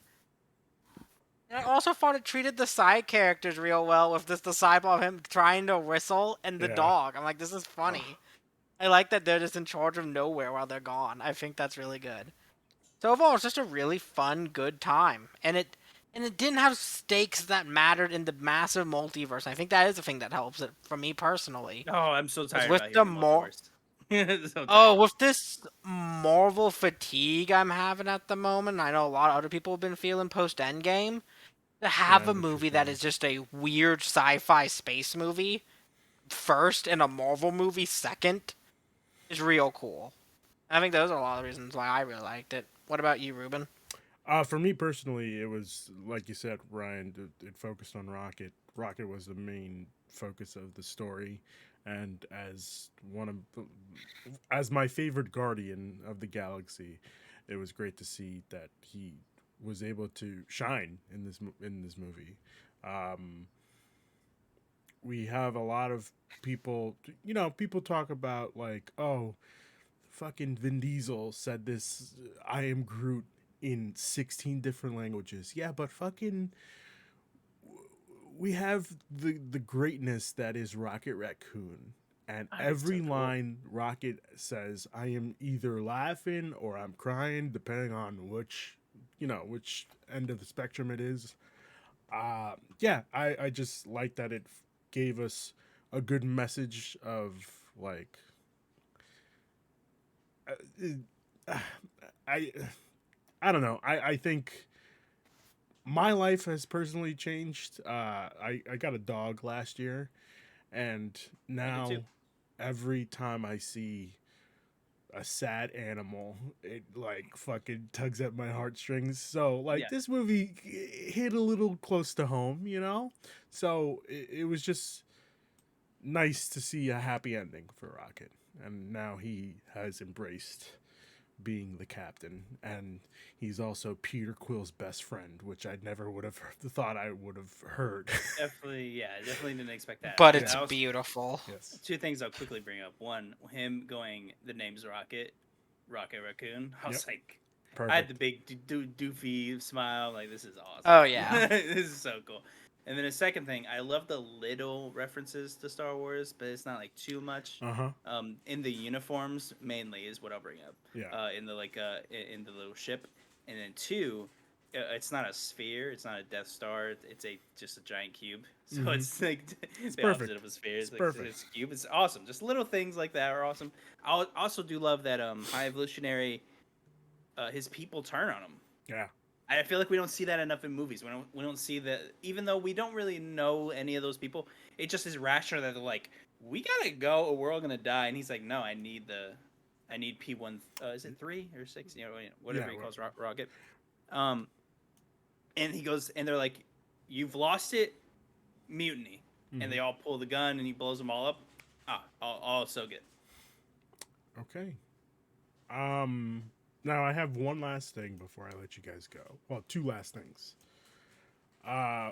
And I also thought it treated the side characters real well with this disciple of him trying to whistle and the Yeah. dog. I'm like, this is funny. I like that they're just in charge of nowhere while they're gone. I think that's really good. So overall, it's just a really fun, good time, and it didn't have stakes that mattered in the massive multiverse. I think that is the thing that helps it for me personally. Oh, I'm so tired with about the hearing more, multiverse. So oh, tired. with this Marvel fatigue I'm having at the moment, I know a lot of other people have been feeling post Endgame. To have Yeah, a movie that is just a weird sci-fi space movie first and a Marvel movie second is real cool. I think those are a lot of the reasons why I really liked it. What about you, Ruben? For me personally, it was like you said, Ryan. It focused on Rocket. Rocket was the main focus of the story, and as my favorite Guardian of the Galaxy, it was great to see that he was able to shine in this movie. Um, we have a lot of people, people talk about like, oh, fucking Vin Diesel said this, I am Groot in 16 different languages. Yeah, but fucking we have the greatness that is Rocket Raccoon. And It's so every cool. line Rocket says, I am either laughing or I'm crying, depending on which end of the spectrum it is. Yeah, I just like that it gave us a good message of like uh, I I don't know. I think my life has personally changed. I got a dog last year, and I did now too. every time I see a sad animal, it like fucking tugs at my heartstrings. So like Yeah. this movie hit a little close to home, you know. So it was just nice to see a happy ending for Rocket, and now he has embraced being the captain, and he's also Peter Quill's best friend, which I never would have thought I would have heard. Definitely didn't expect that. But Yeah. it's beautiful. Yes. Two things I'll quickly bring up. One, him going, the name's Rocket, Rocket Raccoon. I was Yep. like, I had the Perfect. big doofy smile. Like, this is awesome. Oh yeah. This is so cool. And then a second thing, I love the little references to Star Wars, but it's not like too much. Uh huh. In the uniforms mainly is what I'll bring up. Yeah. In the little ship, and then two, it's not a sphere, it's not a Death Star, it's just a giant cube. So Mhm. it's like It's the perfect. opposite of a sphere. It's It's like perfect. it's a cube. It's awesome. Just little things like that are awesome. I also do love that High Evolutionary, his people turn on him. Yeah. I feel like we don't see that enough in movies. We don't see that, even though we don't really know any of those people. It just is rational that they're like, we gotta go or we're all gonna die. And he's like, no, I need P1. Is it 3 or 6? Whatever Yeah, he calls Rocket. Um, and he goes, and they're like, you've lost it, mutiny. Mhm. And they all pull the gun and he blows them all up. All so good. Okay. Now I have one last thing before I let you guys go. Well, two last things.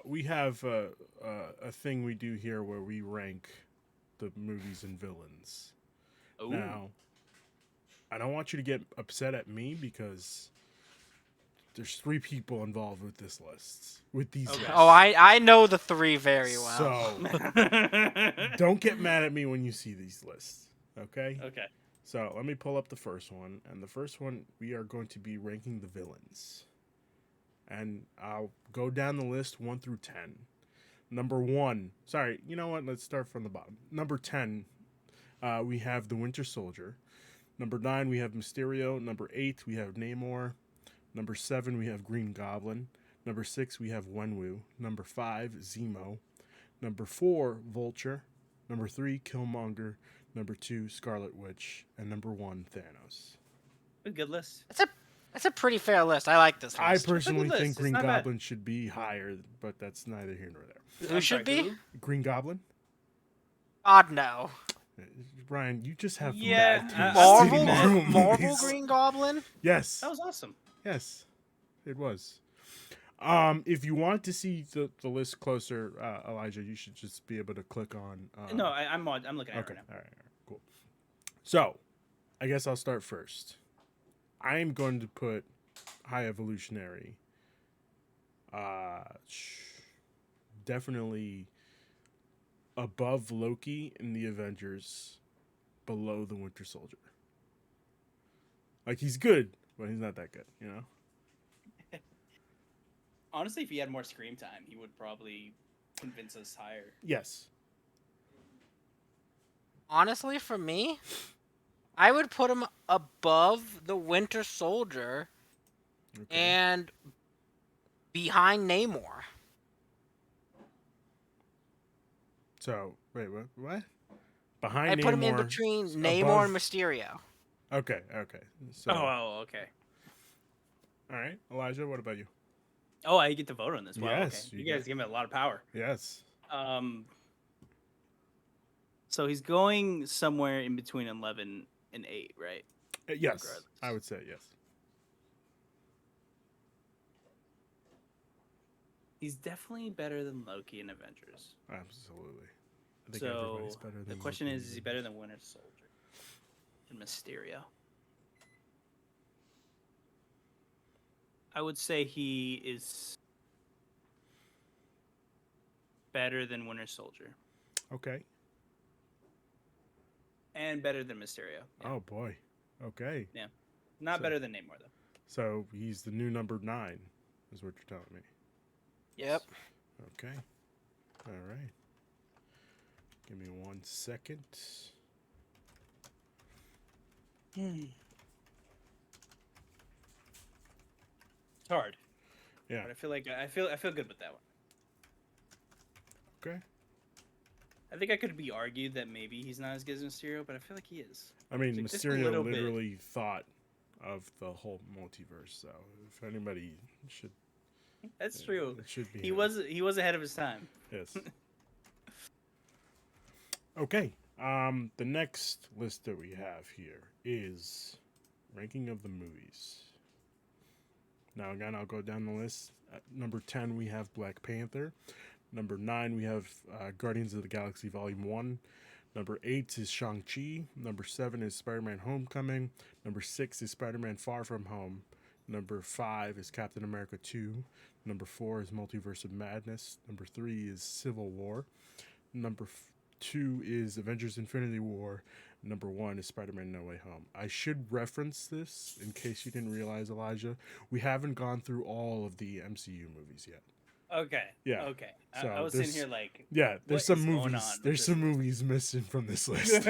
We have a thing we do here where we rank the movies and villains. Ooh. Now, I don't want you to get upset at me because there's three people involved with this list. With these Okay. lists. Oh, I know the three very well. So don't get mad at me when you see these lists. Okay? Okay. So let me pull up the first one. And the first one, we are going to be ranking the villains. And I'll go down the list 1 through 10. Number 1. Sorry, you know what? Let's start from the bottom. Number 10, we have the Winter Soldier. Number 9, we have Mysterio. Number 8, we have Namor. Number 7, we have Green Goblin. Number 6, we have Wenwu. Number 5, Zemo. Number 4, Vulture. Number 3, Killmonger. Number 2, Scarlet Witch. And number 1, Thanos. A good list. It's a pretty fair list. I like this I list. personally list. think It's Green not bad. Goblin should be higher, but that's neither here nor there. Who should be? Green Goblin? God no. Ryan, you just have Yeah, mad taste I'm in thinking that. Marvel Marvel movies. Green Goblin? Yes. That was awesome. Yes. It was. If you want to see the list closer, Elijah, you should just be able to click on. No, I'm looking at Okay. it right now. All right. Cool. So, I guess I'll start first. I am going to put High Evolutionary. Definitely above Loki in the Avengers, below the Winter Soldier. Like, he's good, but he's not that good, you know? Honestly, if he had more screen time, he would probably convince us higher. Yes. Honestly, for me, I would put him above the Winter Soldier Okay. and behind Namor. So, wait, what? Behind I Namor. put him in between Namor above- and Mysterio. Okay. So, Okay. all right. Elijah, what about you? Oh, I get to vote on this. Wow, Yes, okay. you You guys get- give me a lot of power. Yes. So he's going somewhere in between 11 and 8, right? Yes. Regardless. I would say yes. He's definitely better than Loki in Avengers. Absolutely. I think So everybody's better than the question Loki. is he better than Winter Soldier and Mysterio? I would say he is better than Winter Soldier Okay. and better than Mysterio. Yeah. Oh boy. Okay. Not so- better than Namor though. So he's the new number 9, is what you're telling me. Yep. Okay. All right. Give me 1 second. It's hard, Yeah. but I feel like I feel good with that one. Okay. I think I could be argued that maybe he's not as good as Mysterio, but I feel like he is. I mean, Like, just a Mysterio little bit. literally thought of the whole multiverse. So if anybody should, That's true. it should be He him. was ahead of his time. Yes. Okay. The next list that we have here is ranking of the movies. Now again, I'll go down the list. At number 10, we have Black Panther. Number 9, we have Guardians of the Galaxy Volume 1. Number 8 is Shang-Chi. Number 7 is Spider-Man Homecoming. Number 6 is Spider-Man Far From Home. Number 5 is Captain America 2. Number 4 is Multiverse of Madness. Number 3 is Civil War. Number 2 is Avengers Infinity War. Number 1 is Spider-Man No Way Home. I should reference this in case you didn't realize, Elijah. We haven't gone through all of the MCU movies yet. Okay. Yeah. Okay. So I was sitting there's- here like, Yeah, there's What some is going movies. on with There's this some movies missing from this list.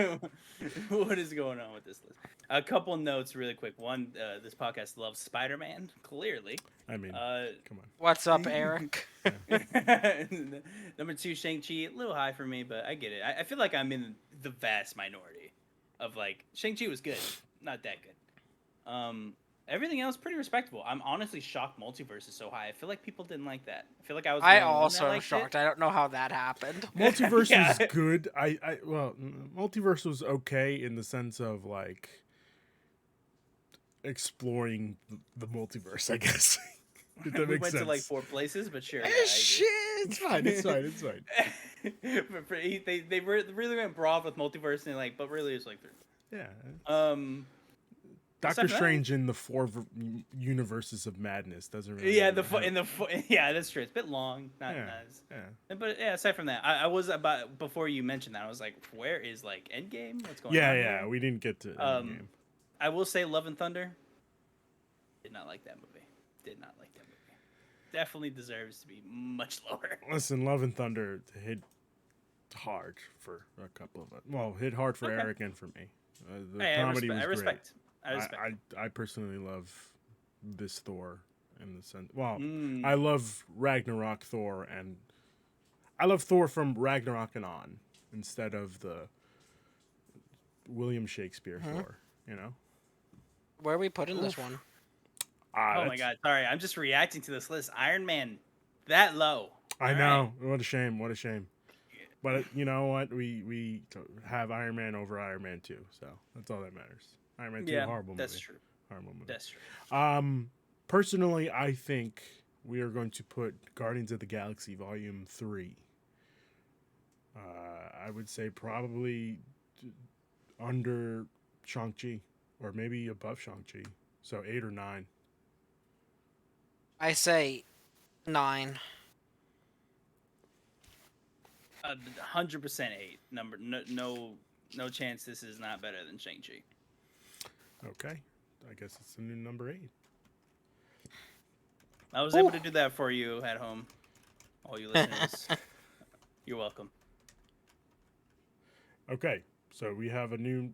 what is going on with this list? A couple notes, really quick. One, this podcast loves Spider-Man. Clearly. I mean, Uh, come on. What's up, Eric? Number 2, Shang-Chi, a little high for me, but I get it. I feel like I'm in the vast minority of like Shang-Chi was good, not that good. Everything else pretty respectable. I'm honestly shocked Multiverse is so high. I feel like people didn't like that. I feel like I was. I the only one that also am liked it. shocked. I don't know how that happened. Multiverse Yeah. was good. Multiverse was okay in the sense of like exploring the multiverse, I guess. If that We makes went sense. to like 4 places, but sure. Yeah, Shit, it's fine. It's fine. It's fine. They really went broad with multiverse and like, but really it's like 3. Yeah. Doctor aside from that- Strange in the 4 universes of madness doesn't really. Yeah, help. yeah, that's true. It's a bit long, not Yeah. as. Yeah. But yeah, aside from that, I was about before you mentioned that, I was like, where is like Endgame? What's going Yeah, on? yeah. here? We didn't get to Endgame. I will say Love and Thunder. Did not like that movie. Did not like that movie. Definitely deserves to be much lower. Listen, Love and Thunder hit hard for a couple of us. Well, hit hard for Okay. Eric and for me. The Hey, comedy was I great. respect. I respect. I personally love this Thor in the sense. Well, Mm. I love Ragnarok Thor, and I love Thor from Ragnarok and on instead of the William Shakespeare Thor. You know. Where are we putting this one? Oh my god, sorry. I'm just reacting to this list. Iron Man, that low. I All know. What a shame. What a shame. But you know what? We have Iron Man over Iron Man 2, so that's all that matters. Iron Man 2, Yeah, horrible that's movie. true. Horrible movie. That's true. Personally, I think we are going to put Guardians of the Galaxy Volume 3. I would say probably under Shang-Chi, or maybe above Shang-Chi. So 8 or 9. I say 9. 100% 8. Number no chance this is not better than Shang-Chi. Okay. I guess it's the new number 8. I was able to do that for you at home, all you listeners. You're welcome. Okay, so we have a new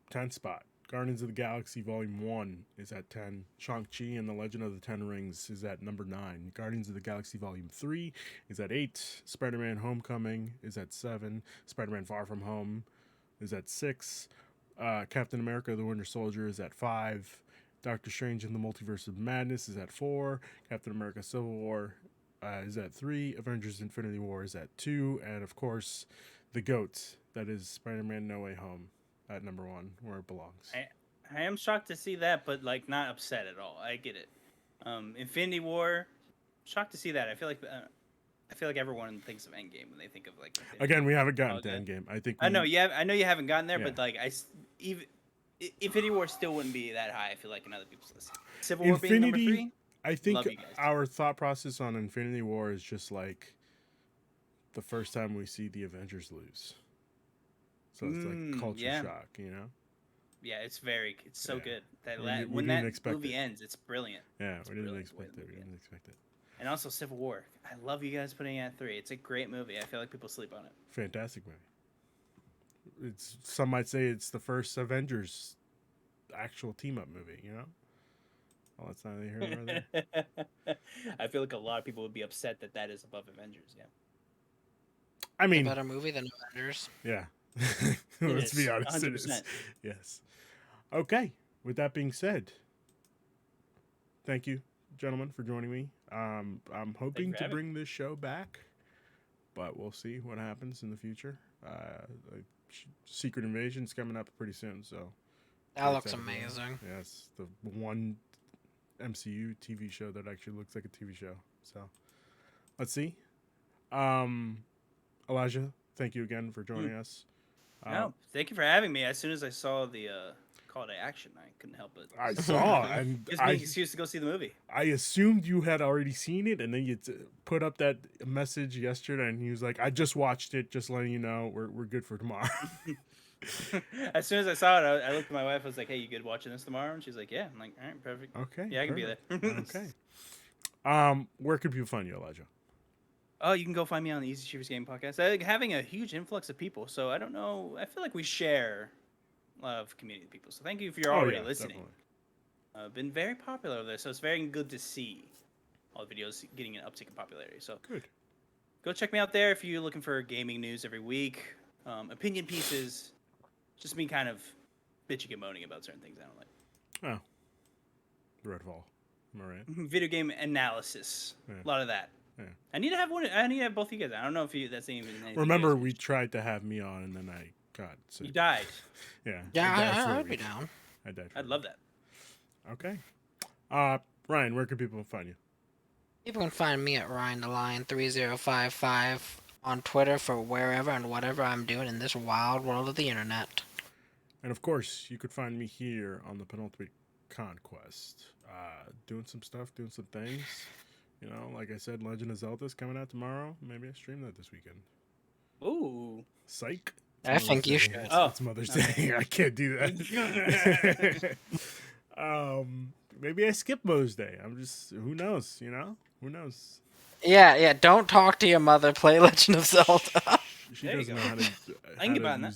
10 spot. Guardians of the Galaxy Volume 1 is at 10. Shang-Chi and the Legend of the Ten Rings is at number 9. Guardians of the Galaxy Volume 3 is at 8. Spider-Man Homecoming is at 7. Spider-Man Far From Home is at 6. Captain America the Winter Soldier is at 5. Doctor Strange in the Multiverse of Madness is at 4. Captain America Civil War is at 3. Avengers Infinity War is at 2. And of course, the GOAT, that is Spider-Man No Way Home, at number 1, where it belongs. I am shocked to see that, but like not upset at all. I get it. Infinity War, shocked to see that. I feel like everyone thinks of Endgame when they think of like. Again, we haven't gotten to Endgame. I think I know you haven't gotten there, Yeah. but like even Infinity War still wouldn't be that high. I feel like in other people's lists. Civil War being number 3. I think Love you guys. our thought process on Infinity War is just like the first time we see the Avengers lose. So it's like culture shock, you know? Yeah, it's so good. That We when didn't that expect movie it. ends, it's brilliant. Yeah, It's we didn't brilliant expect the it. way We the movie didn't ends. expect it. And also Civil War. I love you guys putting it at 3. It's a great movie. I feel like people sleep on it. Fantastic movie. Some might say it's the first Avengers actual team up movie, you know? Well, that's not here nor there. I feel like a lot of people would be upset that is above Avengers. Yeah. I mean, a better movie than Avengers. yeah. Let's be honest. 100%. It is. Yes. Okay. With that being said, thank you, gentlemen, for joining me. I'm hoping to bring this show back, but we'll see what happens in the future. Secret Invasion's coming up pretty soon, so that looks amazing. Yes, the one MCU TV show that actually looks like a TV show. So let's see. Elijah, thank you again for joining us. No, thank you for having me. As soon as I saw the call to action, I couldn't help it. I saw, and gives me an excuse to go see the movie. I assumed you had already seen it, and then you put up that message yesterday, and he was like, "I just watched it, just letting you know we're good for tomorrow." As soon as I saw it, I looked at my wife. I was like, "Hey, you good watching this tomorrow?" And she's like, "Yeah." I'm like, "All right, perfect. Okay, yeah, I can be there." Okay. Where could people find you, Elijah? Oh, you can go find me on the Easy Achievers Game podcast. I'm having a huge influx of people, so I don't know. I feel like we share a lot of community people. So thank you if you're already listening. Been very popular over there, so it's very good to see all the videos getting an uptick in popularity. So good. Go check me out there if you're looking for gaming news every week, opinion pieces, just me kind of bitching and moaning about certain things I don't like. Oh, Redfall, am I right? Video game analysis, a lot of that. Yeah. I need to have one. I need to have both of you guys. I don't know if that's even. Remember, we tried to have me on, and then I got sick. You died. Yeah. I'd be down. I died. I'd love that. Okay. Ryan, where can people find you? People can find me at RyanTheLion3055 on Twitter for wherever and whatever I'm doing in this wild world of the internet. And of course, you could find me here on the Penultimate Conquest, doing some stuff, doing some things. You know, like I said, Legend of Zelda's coming out tomorrow. Maybe I stream that this weekend. Ooh. Psych. I think you should. It's Mother's Day. I can't do that. Maybe I skip Mother's Day. I'm just, who knows, you know? Who knows? Yeah, don't talk to your mother. Play Legend of Zelda. She doesn't know how to use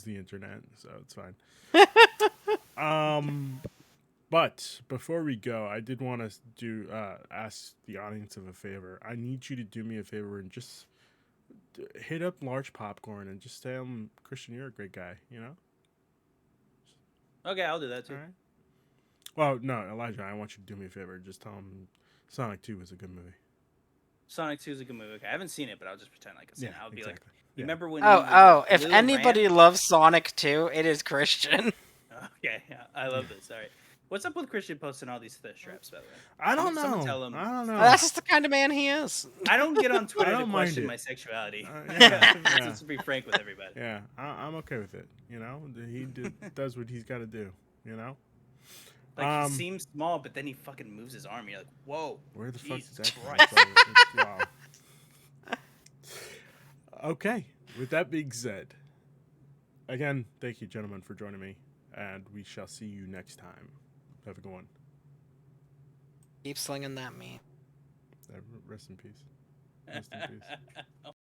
the internet, so it's fine. But before we go, I did want to ask the audience of a favor. I need you to do me a favor and just hit up Large Popcorn and just tell him, Christian, you're a great guy, you know? Okay, I'll do that too. All right. Well, no, Elijah, I want you to do me a favor. Just tell him Sonic 2 is a good movie. Sonic 2 is a good movie. Okay, I haven't seen it, but I'll just pretend like I've seen it. I'll be like, exactly. you Yeah. remember when? If Blue anybody Ramp? loves Sonic 2, it is Christian. Okay, yeah, I love this. All right, what's up with Christian posting all these thirst traps? By the way, I don't know. Someone tell him. I don't know. That's just the kind of man he is. I don't get on Twitter I to don't mind question it. my sexuality. Yeah, yeah. Just to be frank with everybody. Yeah, I'm okay with it. You know, does what he's got to do. You know. Like he seems small, but then he fucking moves his arm. You're like, whoa. Where the fuck is Jesus that? Christ. Wow. Okay. With that being said, again, thank you, gentlemen, for joining me, and we shall see you next time. Have a good one. Keep slinging that meat. Rest in peace. Rest in peace.